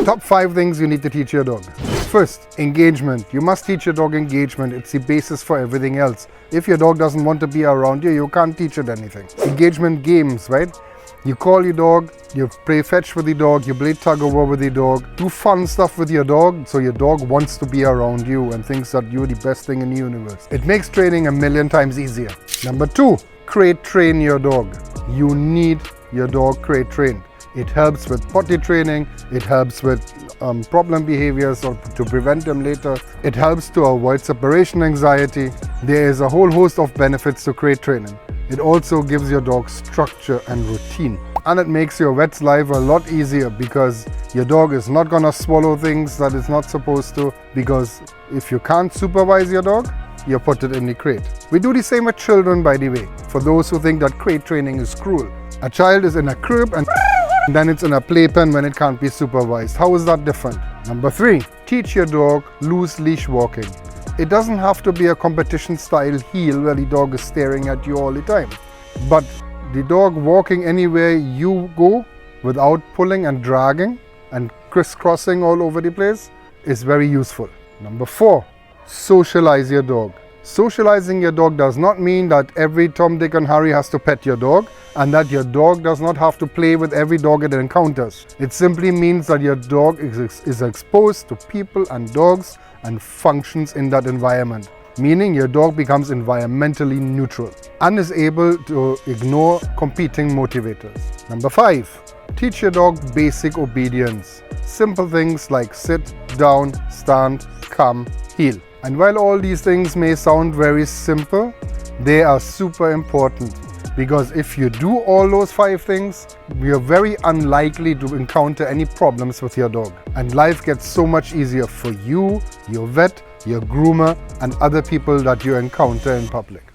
Top 5 things you need to teach your dog. First, engagement. You must teach your dog engagement. It's the basis for everything else. If your dog doesn't want to be around you, you can't teach it anything. Engagement games, right? You call your dog, you play fetch with the dog, you play tug of war with the dog. Do fun stuff with your dog so your dog wants to be around you and thinks that you're the best thing in the universe. It makes training a million times easier. Number 2, crate train your dog. You need your dog crate trained. It helps with potty training, it helps with problem behaviors or to prevent them later. It helps to avoid separation anxiety. There is a whole host of benefits to crate training. It also gives your dog structure and routine. And it makes your vet's life a lot easier because your dog is not gonna swallow things that it's not supposed to, because if you can't supervise your dog, you put it in the crate. We do the same with children, by the way, for those who think that crate training is cruel. A child is in a crib and then it's in a playpen when it can't be supervised. How is that different? Number 3, teach your dog loose leash walking. It doesn't have to be a competition style heel where the dog is staring at you all the time. But the dog walking anywhere you go without pulling and dragging and crisscrossing all over the place is very useful. Number 4, socialize your dog. Socializing your dog does not mean that every Tom, Dick and Harry has to pet your dog and that your dog does not have to play with every dog it encounters. It simply means that your dog is exposed to people and dogs and functions in that environment, meaning your dog becomes environmentally neutral and is able to ignore competing motivators. Number 5, teach your dog basic obedience. Simple things like sit, down, stand, come, heel. And while all these things may sound very simple, they are super important, because if you do all those 5 things, you're very unlikely to encounter any problems with your dog. And life gets so much easier for you, your vet, your groomer, and other people that you encounter in public.